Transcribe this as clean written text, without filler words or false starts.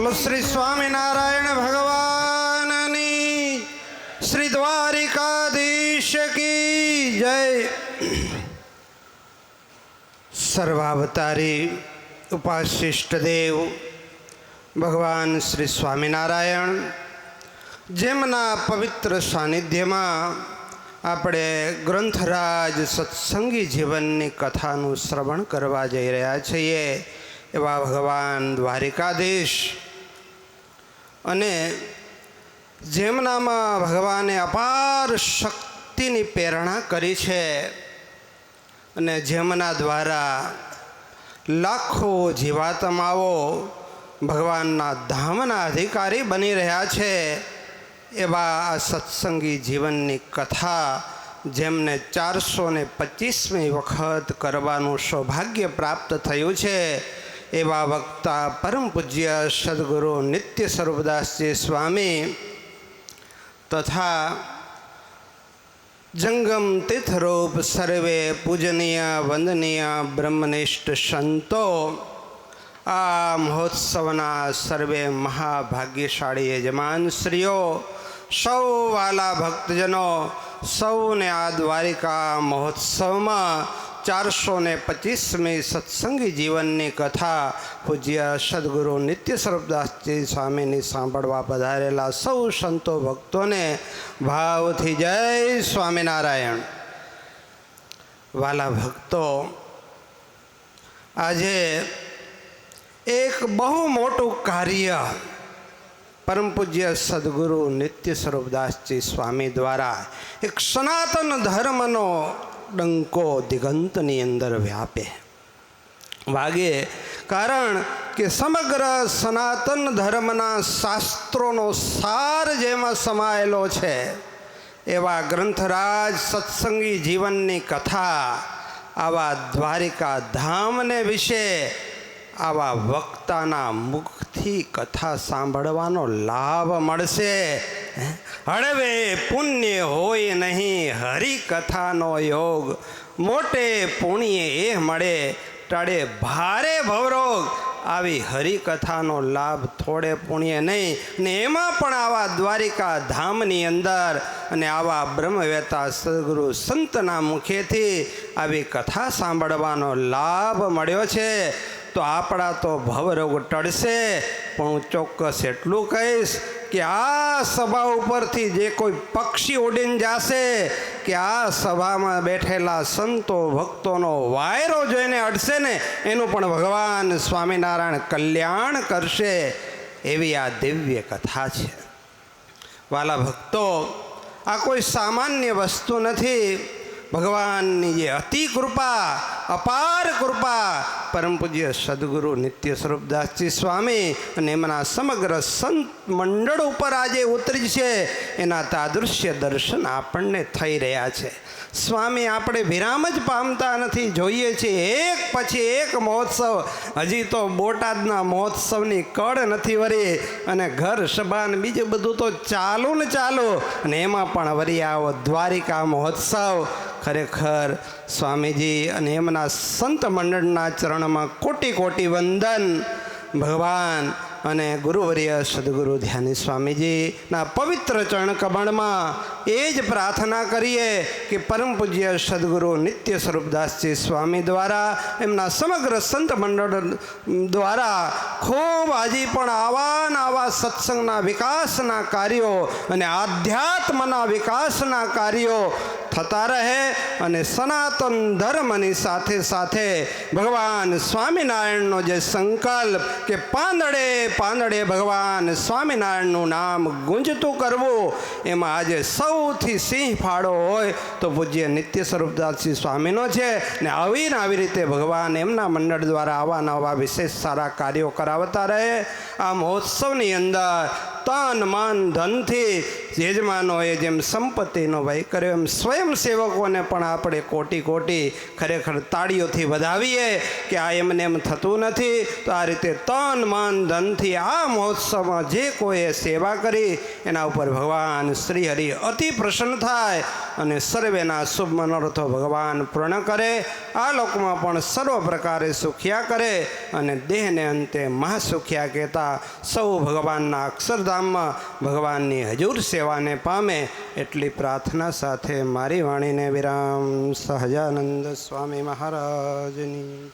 બોલો શ્રી સ્વામિનારાયણ ભગવાનની, શ્રી દ્વારિકાધીશ કી જય। સર્વાવતારી ઉપાશિષ્ટ દેવ ભગવાન શ્રી સ્વામિનારાયણ, જેમના પવિત્ર સાનિધ્યમાં આપણે ગ્રંથરાજ સત્સંગી જીવનની કથાનું શ્રવણ કરવા જઈ રહ્યા છીએ, એવા ભગવાન દ્વારિકાધીશ અને જેમનામાં ભગવાને અપાર શક્તિની પ્રેરણા કરી છે અને જેમના દ્વારા લાખો જીવાત્માઓ ભગવાનના ધામના અધિકારી બની રહ્યા છે, એવા આ સત્સંગી જીવનની કથા જેમને 425મી વખત કરવાનું સૌભાગ્ય પ્રાપ્ત થયું છે, એવા વક્તા પરમ પૂજ્ય સદગુરુ નિત્ય સ્વરૂપદાસજી સ્વામી તથા જંગમ તીર્થરૂપ સર્વે પૂજનીય વંદનીય બ્રહ્મનિષ્ઠ સંતો, આ મહોત્સવના સર્વે મહાભાગ્યશાળી યજમાનશ્રીઓ, સૌ વાલા ભક્તજનો, સૌને આ દ્વારિકા મહોત્સવમાં 425મી સત્સંગી જીવનની કથા પૂજ્ય સદગુરુ નિત્ય સ્વરૂપદાસજી સ્વામીની સાંભળવા પધારેલા સૌ સંતો ભક્તોને ભાવથી જય સ્વામિનારાયણ। વાલા ભક્તો, આજે એક બહુ મોટું કાર્ય પરમ પૂજ્ય સદગુરુ નિત્ય સ્વરૂપદાસજી સ્વામી દ્વારા એક સનાતન ધર્મનો ડંકો દિગંતની અંદર વાગે, કારણ કે સમગ્ર સનાતન ધર્મના શાસ્ત્રોનો સાર જેમાં સમાયેલો છે, એવા ગ્રંથરાજ સત્સંગી જીવનની કથા આવા દ્વારિકા ધામને વિશે આવા વક્તાના મુખથી કથા સાંભળવાનો લાભ મળશે। હળવે પુણ્ય હોય નહીં હરિકથાનો યોગ, મોટે પુણ્ય એ મળે ટળે ભારે ભવરોગ। આવી હરિકથાનો લાભ થોડે પુણ્ય નહીં, ને એમાં પણ આવા દ્વારિકા ધામની અંદર અને આવા બ્રહ્મવેતા સદગુરુ સંતના મુખેથી આવી કથા સાંભળવાનો લાભ મળ્યો છે, તો આપણા તો ભવરોગ ટળશે। પણ હું ચોક્કસ એટલું કહીશ કે આ સભા ઉપરથી જે કોઈ પક્ષી ઉડીને જશે કે આ સભામાં બેઠેલા સંતો ભક્તોનો વાયરો જોઈને અડશે ને, એનું પણ ભગવાન સ્વામિનારાયણ કલ્યાણ કરશે, એવી આ દિવ્ય કથા છે। વાલા ભક્તો, આ કોઈ સામાન્ય વસ્તુ નથી। ભગવાનની જે અતિ કૃપા, અપાર કૃપા પરમ પૂજ્ય સદગુરુ નિત્ય સ્વરૂપદાસજી સ્વામી અને એમના સમગ્ર સંત મંડળ ઉપર આજે ઉતરી છે, એના તાદૃશ્ય દર્શન આપણને થઈ રહ્યા છે। સ્વામી આપણે વિરામ જ પામતા નથી, જોઈએ છીએ એક પછી એક મહોત્સવ। હજી તો બોટાદના મહોત્સવની કળ નથી વરી, અને ઘર સભા ને બીજું બધું તો ચાલુ ને ચાલુ, અને એમાં પણ વરી આવો દ્વારિકા મહોત્સવ। ખરેખર સ્વામીજી અને એમના સંત મંડળના ચરણમાં કોટી કોટી વંદન। ભગવાન અને ગુરુવર્ય સદગુરુ ધ્યાની સ્વામીજીના પવિત્ર ચરણ કમળમાં એ જ પ્રાર્થના કરીએ કે પરમ પૂજ્ય સદગુરુ નિત્ય સ્વરૂપદાસજી સ્વામી દ્વારા, એમના સમગ્ર સંત મંડળ દ્વારા ખૂબ હજી પણ આવા સત્સંગના વિકાસના કાર્યો અને આધ્યાત્મના વિકાસના કાર્યો થતા રહે, અને સનાતન ધર્મની સાથે સાથે ભગવાન સ્વામિનારાયણનો જે સંકલ્પ કે પાંદડે પાંદડે ભગવાન સ્વામિનારાયણનું નામ ગુંજતું કરવું, એમાં આજે સૌથી સિંહ ફાળો હોય તો પૂજ્ય નિત્ય સ્વરૂપદાસજી સ્વામીનો છે। ને આવી રીતે ભગવાન એમના મંડળ દ્વારા આવા નવા વિશેષ સારા કાર્યો કરાવતા રહે। આ મહોત્સવની અંદર તન મન ધનથી યજમાનોએ જેમ સંપત્તિનો ભય કર્યો એમ સ્વયંસેવકોને પણ આપણે કોટી કોટી ખરેખર તાળીઓથી વધાવીએ કે આ એમને એમ થતું નથી. તો આ રીતે તન મન ધનથી આ મહોત્સવમાં જે કોઈએ સેવા કરી એના ઉપર ભગવાન શ્રી હરિ અતિ પ્રસન્ન થાય અને સર્વેના શુભ મનોરથો ભગવાન પૂર્ણ કરે. આ લોકમાં પણ સર્વ પ્રકારે સુખ્યા કરે અને દેહને અંતે મહાસુખ્યા કહેતા સૌ ભગવાનના અક્ષરધામમાં ભગવાનની હજુર સેવાને પામે એટલી પ્રાર્થના સાથે મારી વાણીને વિરામ. સહજાનંદ સ્વામી મહારાજની.